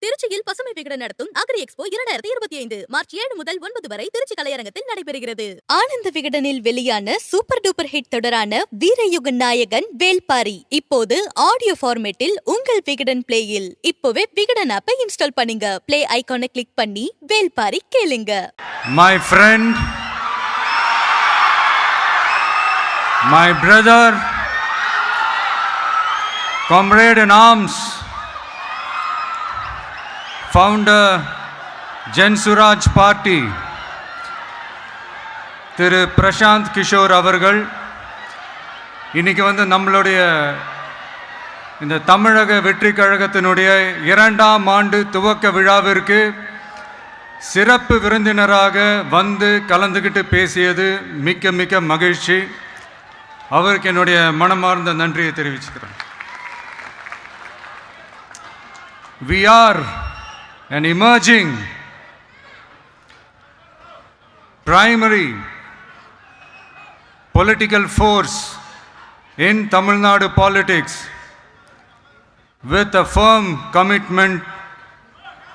திருச்சியில் பசுமை விகடன் நடத்தும் அக்ரி எக்ஸ்போ 2025 மார்ச் 7 முதல் 9 வரை திருச்சி கலையரங்கத்தில் நடைபெறுகிறது. ஆனந்த விகடனில் வெளியான சூப்பர் டூப்பர் ஹிட் தொடரான வீரயுக நாயகன் வேல்பாரி இப்போது ஆடியோ ஃபார்மேட்டில் உங்கள் விகடன் பிளேயில். இப்போவே விகடன் ஆப்பை இன்ஸ்டால் பண்ணுங்க. பிளே ஐகானை கிளிக் பண்ணி வேல்பாரி கேளுங்க. My friend, my brother, comrade in arms, founder Jan Suraaj party திரு பிரசாந்த் கிஷோர் அவர்கள் இன்னைக்கு நம்மளுடைய இந்த தமிழக வெற்றி கழகத்தினுடைய 2ஆம் ஆண்டு துவக்க விழாவிற்கு சிறப்பு விருந்தினராக கலந்துக்கிட்டு பேசியது மிக்க மிக்க மகிழ்ச்சி. அவருக்கு என்னுடைய மனமார்ந்த நன்றியை தெரிவிச்சுக்கிறேன். We are an emerging primary political force in Tamil Nadu politics with a firm commitment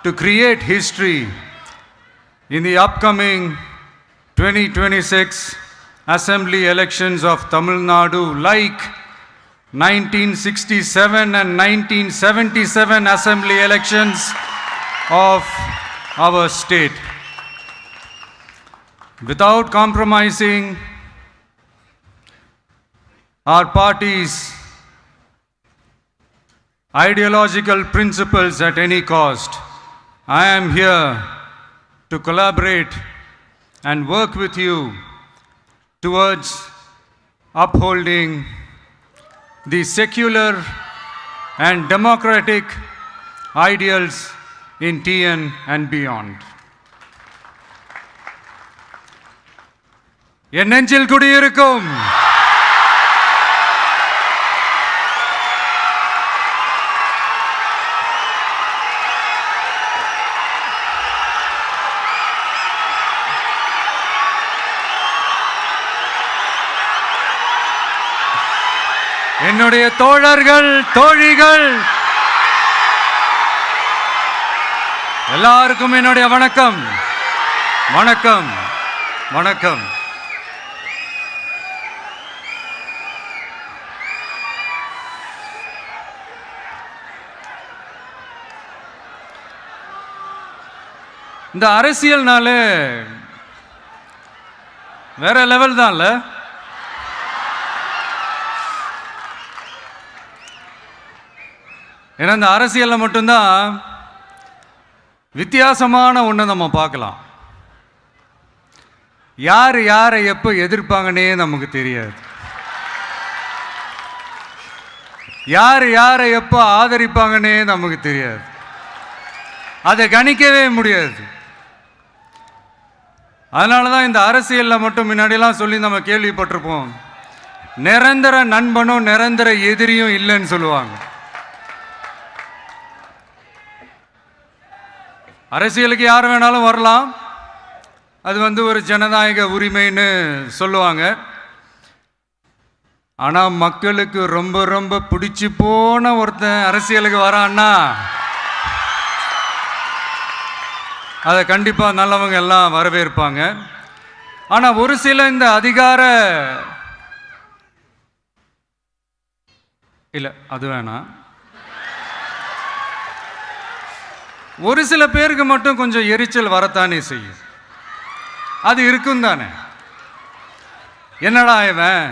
to create history in the upcoming 2026 assembly elections of Tamil Nadu, like 1967 and 1977 assembly elections of our state. Without compromising our party's ideological principles at any cost, I am here to collaborate and work with you towards upholding the secular and democratic ideals in TN and beyond. என் நெஞ்சில் குடியிருக்கும் என்னுடைய தோழர்கள் தோழிகள் எல்லாருக்கும் என்னுடைய வணக்கம் வணக்கம் வணக்கம். இந்த அரசியல்னாலே வேற லெவல் தான்ல. ஏன்னா இந்த அரசியலில் மட்டும்தான் வித்தியாசமான ஒன்று நம்ம பார்க்கலாம். யார் யாரை எப்போ எதிர்ப்பாங்கன்னே நமக்கு தெரியாது. யார் யாரை எப்போ ஆதரிப்பாங்கன்னே நமக்கு தெரியாது. அதை கணிக்கவே முடியாது. அதனால தான் இந்த அரசியலில் மட்டும் முன்னாடியெல்லாம் சொல்லி நம்ம கேள்விப்பட்டிருப்போம், நிரந்தர நண்பனும் நிரந்தர எதிரியும் இல்லைன்னு சொல்லுவாங்க. அரசியலுக்கு யார் வேணாலும் வரலாம், அது ஒரு ஜனநாயக உரிமைன்னு சொல்லுவாங்க. ஆனால் மக்களுக்கு ரொம்ப ரொம்ப பிடிச்சி போன ஒருத்தன் அரசியலுக்கு வரான்னா அதை கண்டிப்பாக நல்லவங்க எல்லாம் வரவேற்பாங்க. ஆனால் ஒரு சில இந்த அதிகார இல்லை அது வேணாம், ஒரு சில பேருக்கு மட்டும் கொஞ்சம் எரிச்சல் வரத்தானே செய்யும். அது இருக்கும் தானே. என்னடா இவன்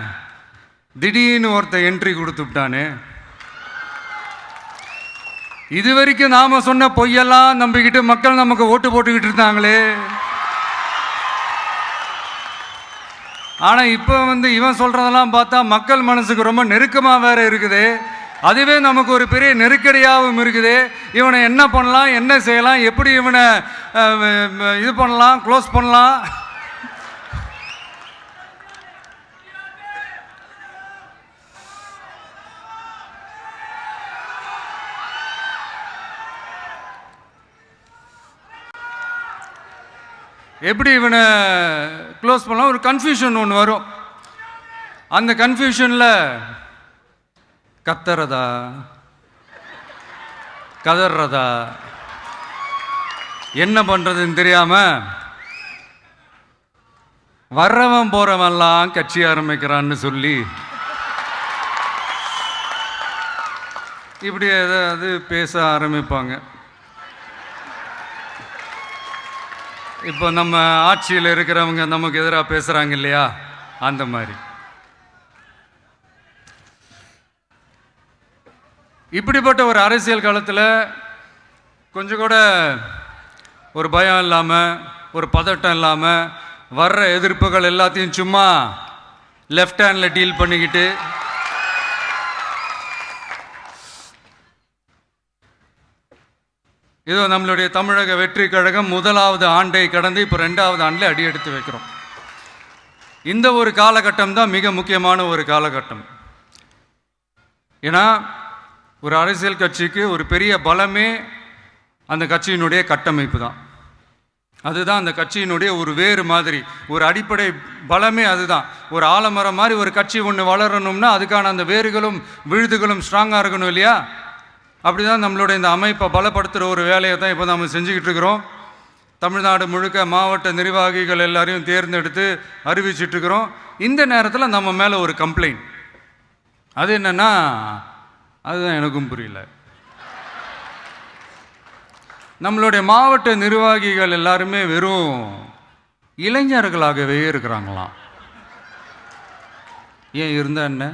திடீர்னு ஒருத்தன் என்ட்ரி கொடுத்துட்டானே, இது வரைக்கும் நாம சொன்ன பொய்யெல்லாம் நம்பிக்கிட்டு மக்கள் நமக்கு ஓட்டு போட்டுக்கிட்டு இருந்தாங்களே. ஆனால் இப்போ இவன் சொல்றதெல்லாம் பார்த்தா மக்கள் மனசுக்கு ரொம்ப நெருக்கமாக வேற இருக்குது. அதுவே நமக்கு ஒரு பெரிய நெருக்கடியாகவும் இருக்குது. இவனை என்ன பண்ணலாம், என்ன செய்யலாம், எப்படி இவனை இது பண்ணலாம், க்ளோஸ் பண்ணலாம். எப்படி இவனை க்ளோஸ் பண்ணலாம், ஒரு கன்ஃபியூஷன் ஒன்று வரும். அந்த கன்ஃபியூஷனில் கத்துறதா கதறதா என்ன பண்ணுறதுன்னு தெரியாமல் வர்றவன் போகிறவன்லாம் கட்சி ஆரம்பிக்கிறான்னு சொல்லி இப்படி ஏதாவது பேச ஆரம்பிப்பாங்க. இப்போ நம்ம ஆட்சியில் இருக்கிறவங்க நமக்கு எதிராக பேசுகிறாங்க இல்லையா, அந்த மாதிரி. இப்படிப்பட்ட ஒரு அரசியல் காலத்தில் கொஞ்சம் கூட ஒரு பயம் இல்லாமல், ஒரு பதட்டம் இல்லாமல், வர்ற எதிர்ப்புகள் எல்லாத்தையும் சும்மா லெஃப்ட் ஹேண்டில் டீல் பண்ணிக்கிட்டு இதோ நம்மளுடைய தமிழக வெற்றி கழகம் முதலாவது ஆண்டை கடந்து இப்போ 2வது ஆண்டில் அடி எடுத்து வைக்கிறோம். இந்த ஒரு காலகட்டம் தான் மிக முக்கியமான ஒரு காலகட்டம். ஏன்னா ஒரு அரசியல் கட்சிக்கு ஒரு பெரிய பலமே அந்த கட்சியினுடைய கட்டமைப்பு தான். அதுதான் அந்த கட்சியினுடைய ஒரு வேறு மாதிரி, ஒரு அடிப்படை பலமே அதுதான். ஒரு ஆலமரம் மாதிரி ஒரு கட்சி ஒன்று வளரணும்னா அதுக்கான அந்த வேர்களும் விழுதுகளும் ஸ்ட்ராங்காக இருக்கணும் இல்லையா? அப்படி தான் நம்மளுடைய இந்த அமைப்பை பலப்படுத்துகிற ஒரு வேலையை தான் இப்போ நம்ம செஞ்சுக்கிட்டு இருக்கிறோம். தமிழ்நாடு முழுக்க மாவட்ட நிர்வாகிகள் எல்லாரையும் தேர்ந்தெடுத்து அறிவிச்சிட்ருக்கிறோம். இந்த நேரத்தில் நம்ம மேலே ஒரு கம்ப்ளைண்ட், அது என்னென்னா, அதுதான் எனக்கும் புரியல. நம்மளுடைய மாவட்ட நிர்வாகிகள் எல்லாருமே வெறும் இளைஞர்களாகவே இருக்கிறாங்களாம். ஏன் இருந்தா என்ன?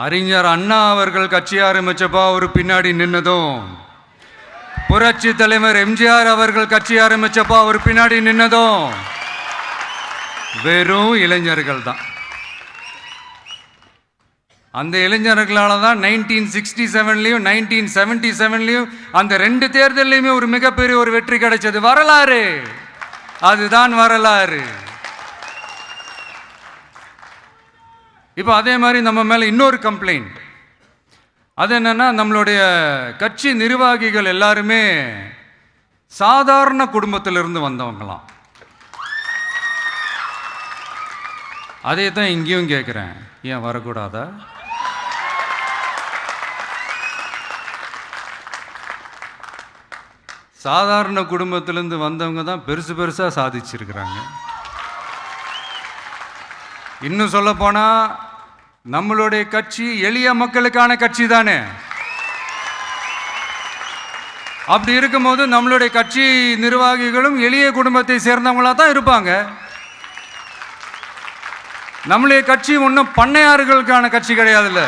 அறிஞர் அண்ணா அவர்கள் கட்சி ஆரம்பிச்சப்போ அவர் பின்னாடி நின்னதும், புரட்சி தலைவர் எம்ஜிஆர் அவர்கள் கட்சி ஆரம்பிச்சப்போ அவர் பின்னாடி நின்னதும் வெறும் இளைஞர்கள் தான். அந்த இளைஞர்களால தான் 1967லையும் 1977லையும் அந்த 2 தேர்தலையுமே ஒரு மிகப்பெரிய ஒரு வெற்றி கிடைச்சது. வரலாறு, அதுதான் வரலாறு. இப்போ அதே மாதிரி நம்ம மேலே இன்னொரு கம்ப்ளைண்ட், அது என்னன்னா, நம்மளுடைய கட்சி நிர்வாகிகள் எல்லாருமே சாதாரண குடும்பத்திலிருந்து வந்தவங்களாம். அதே தான் இங்கேயும் கேட்குறேன், ஏன் வரக்கூடாதா? சாதாரண குடும்பத்திலேருந்து வந்தவங்க தான் பெருசு பெருசாக சாதிச்சிருக்கிறாங்க. இன்னும் சொல்ல போனால் நம்மளுடைய கட்சி எளிய மக்களுக்கான கட்சி தானே. அப்படி இருக்கும்போது நம்மளுடைய கட்சி நிர்வாகிகளும் எளிய குடும்பத்தை சேர்ந்தவங்களா தான் இருப்பாங்க. நம்மளுடைய கட்சி ஒன்றும் பண்ணையாறுகளுக்கான கட்சி கிடையாதுல்ல.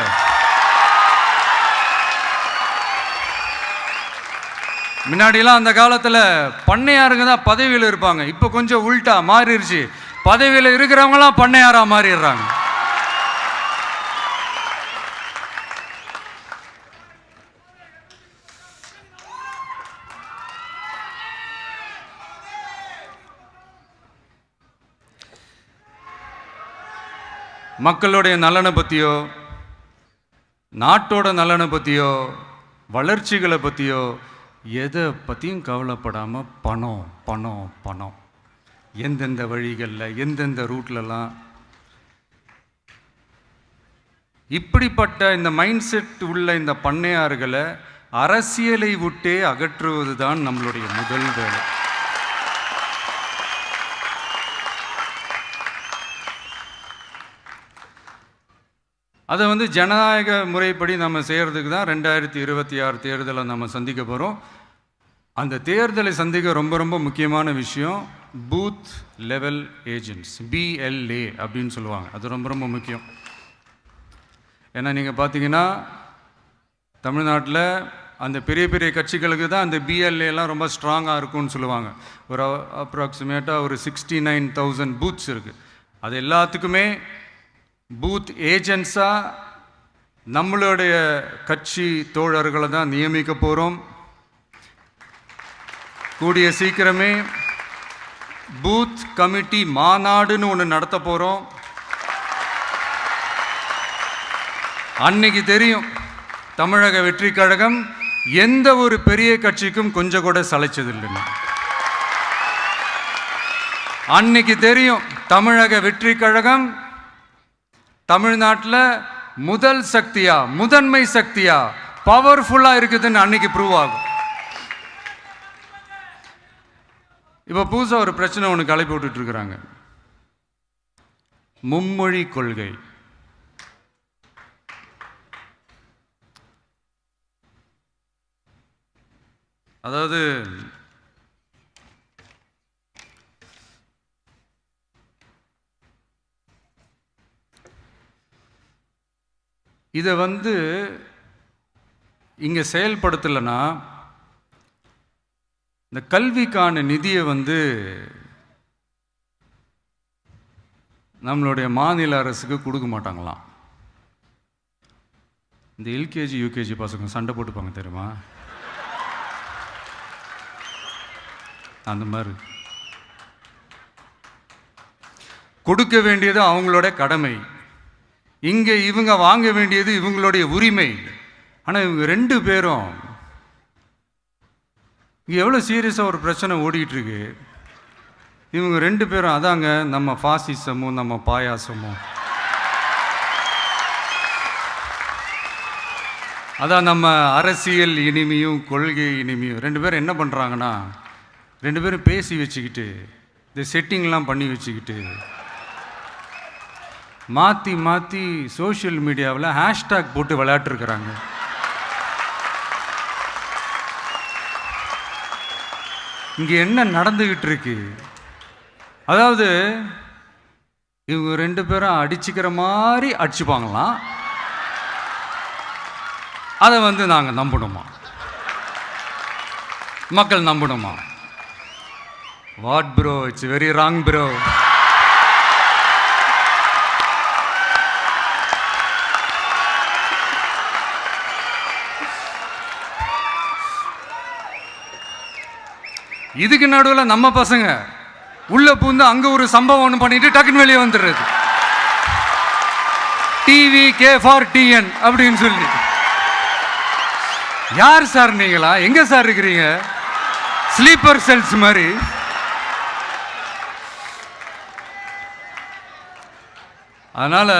முன்னாடிலாம் அந்த காலத்தில் பண்ணையாருங்க தான் பதவியில் இருப்பாங்க. இப்போ கொஞ்சம் உல்ட்டா மாறிடுச்சு, பதவியில் இருக்கிறவங்களாம் பண்ணையாரா மாறிடுறாங்க. மக்களுடைய நலனை பற்றியோ, நாட்டோட நலனை பற்றியோ, வளர்ச்சிகளை பற்றியோ எதை பற்றியும் கவலைப்படாமல் பணம் பணம் பணம், எந்தெந்த வழிகளில் எந்தெந்த ரூட்லலாம். இப்படிப்பட்ட இந்த மைண்ட் செட் உள்ள இந்த பண்ணையார்களை அரசியலை விட்டே அகற்றுவது தான் நம்மளுடைய முதல் வேலை. அதை ஜனநாயக முறைப்படி நம்ம செய்கிறதுக்கு தான் 2026 தேர்தலை நம்ம சந்திக்க போகிறோம். அந்த தேர்தலை சந்திக்க ரொம்ப ரொம்ப முக்கியமான விஷயம் பூத் லெவல் ஏஜென்ட்ஸ், BLA அப்படின்னு சொல்லுவாங்க. அது ரொம்ப ரொம்ப முக்கியம். ஏன்னா நீங்கள் பார்த்தீங்கன்னா தமிழ்நாட்டில் அந்த பெரிய பெரிய கட்சிகளுக்கு தான் அந்த BLAலாம் ரொம்ப ஸ்ட்ராங்காக இருக்கும்னு சொல்லுவாங்க. ஒரு அப்ராக்சிமேட்டாக ஒரு 69,000 பூத்ஸ் இருக்குது. அது எல்லாத்துக்குமே பூத் ஏஜென்ட்ஸாக நம்மளுடைய கட்சி தோழர்களை தான் நியமிக்க போகிறோம். கூடிய சீக்கிரமே பூத் கமிட்டி மாநாடுன்னு ஒன்று நடத்த போகிறோம். அன்னைக்கு தெரியும் தமிழக வெற்றி கழகம் எந்த ஒரு பெரிய கட்சிக்கும் கொஞ்சம் கூட சளைச்சதில்லைன்னு. அன்னைக்கு தெரியும் தமிழக வெற்றி கழகம் தமிழ்நாட்டில் முதல் சக்தியா, முதன்மை சக்தியா, பவர்ஃபுல்லா இருக்குதுன்னு அன்னைக்கு ப்ரூவ் ஆகும். இப்ப புதுசா ஒரு பிரச்சனை ஒன்று கிளப்பி விட்டுட்டு இருக்கிறாங்க, மும்மொழி கொள்கை. அதாவது இதை இங்க செயல்படுத்தலைன்னா இந்த கல்விக்கான நிதியை நம்மளுடைய மாநில அரசுக்கு கொடுக்க மாட்டாங்களாம். இந்த எல்கேஜி யூகேஜி பசங்க சண்டை போட்டுப்பாங்க தெரியுமா, அந்த மாதிரி கொடுக்க வேண்டியது அவங்களோட கடமை, இங்க இவங்க வாங்க வேண்டியது இவங்களுடைய உரிமை. ஆனா இவங்க ரெண்டு பேரும் இங்க எவ்வளவு சீரியஸா ஒரு பிரச்சனை ஓடிட்டு இருக்கு. இவங்க ரெண்டு பேரும் அதாங்க நம்ம பாசிசமும் நம்ம பாயாசமும், அதான் நம்ம அரசியல் இனிமையும் கொள்கை இனிமையும். ரெண்டு பேரும் என்ன பண்றாங்கன்னா, ரெண்டு பேரும் பேசி வச்சுக்கிட்டு இந்த செட்டிங்லாம் பண்ணி வச்சுக்கிட்டு மாற்றி மாற்றி சோஷியல் மீடியாவில் ஹேஷ்டாக் போட்டு விளையாட்டுருக்குறாங்க. இங்கே என்ன நடந்துக்கிட்டு இருக்கு, அதாவது இவங்க ரெண்டு பேரும் அடிச்சுக்கிற மாதிரி அடிச்சுப்பாங்களாம். அதை நாங்கள் நம்பணுமா, மக்கள் நம்பணுமா? What bro, it's very wrong bro. இதுக்கு நடுவில் நம்ம பசங்க உள்ள பூந்து அங்க ஒரு சம்பவம் ஒன்று பண்ணிட்டு டக்குன்னு வெளியே வந்துடுறது, டிவி கே ஃபார் டிஎன் அப்படின்னு சொல்லி. யார் சார் நீங்களா, எங்க சார் இருக்கிறீங்க? ஸ்லீப்பர் செல்ஸ் மாதிரி. அதனால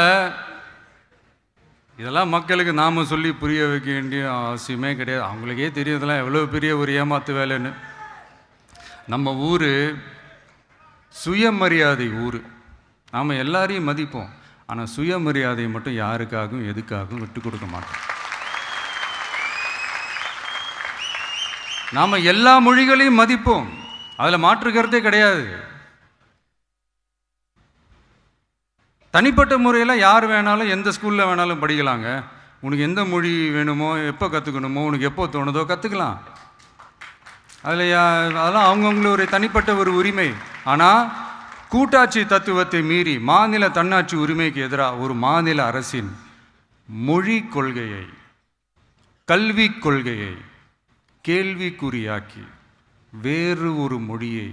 இதெல்லாம் மக்களுக்கு நாம சொல்லி புரிய வைக்க வேண்டிய அவசியமே கிடையாது. அவங்களுக்கே தெரியுதெல்லாம் எவ்வளவு பெரிய ஒரு ஏமாத்து வேலைன்னு. நம்ம ஊர் சுயமரியாதை ஊர், நாம் எல்லாரையும் மதிப்போம். ஆனால் சுயமரியாதையை மட்டும் யாருக்காகவும் எதுக்காகவும் விட்டு கொடுக்க மாட்டோம். நாம் எல்லா மொழிகளையும் மதிப்போம், அதில் மாற்றுக்கிறதே கிடையாது. தனிப்பட்ட முறையில் யார் வேணாலும் எந்த ஸ்கூலில் வேணாலும் படிக்கலாங்க. உனக்கு எந்த மொழி வேணுமோ, எப்போ கற்றுக்கணுமோ, உனக்கு எப்போ தோணுதோ கற்றுக்கலாம். அதெல்லாம் அவங்கவுங்களுடைய தனிப்பட்ட ஒரு உரிமை. ஆனால் கூட்டாட்சி தத்துவத்தை மீறி மாநில தன்னாட்சி உரிமைக்கு எதிராக ஒரு மாநில அரசின் மொழி கொள்கையை, கல்வி கொள்கையை கேள்விக்குறியாக்கி வேறு ஒரு மொழியை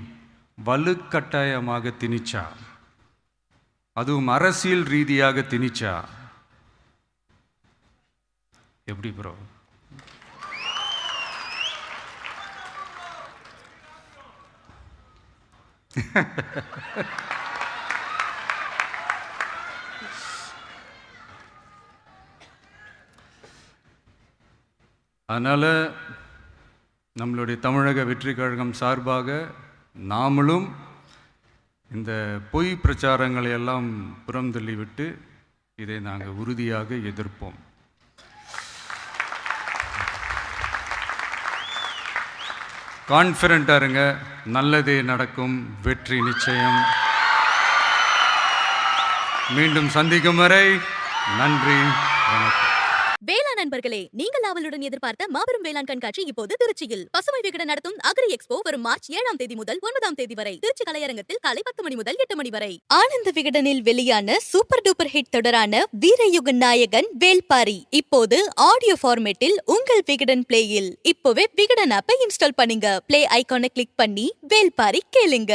வலுக்கட்டாயமாக திணிச்சா, அதுவும் அரசியல் ரீதியாக திணிச்சா எப்படி ப்ரோ? அதனால் நம்மளுடைய தமிழக வெற்றி கழகம் சார்பாக நாமளும் இந்த பொய் பிரச்சாரங்களை எல்லாம் புறம் தள்ளிவிட்டு இதை நாங்கள் உறுதியாக எதிர்ப்போம். கான்ஃபிடென்ட்டாக இருங்க, நல்லதே நடக்கும், வெற்றி நிச்சயம். மீண்டும் சந்திக்கும் வரை நன்றி, வணக்கம். வேளாண் நண்பர்களே, நீங்கள் அவளுடன் எதிர்பார்த்த மாபெரும் வேளாண் கண்காட்சி இப்போது திருச்சியில் பசுமை விகடன் நடத்தும் அக்ரி எக்ஸ்போ வரும் மார்ச் 7ஆம் தேதி முதல் 9ஆம் தேதி வரை திருச்சி கலையரங்கத்தில் காலை 10 மணி முதல் 8 மணி வரை. ஆனந்த விகடனில் வெளியான சூப்பர் டூப்பர் ஹிட் தொடரான வீரயுக நாயகன் வேல்பாரி இப்போது ஆடியோ ஃபார்மேட்டில் உங்கள் விகடன் பிளேயில். இப்போவே விகடன் ஆப்பை இன்ஸ்டால் பண்ணுங்க, பிளே ஐகானை கிளிக் பண்ணி வேல்பாரி கேளுங்க.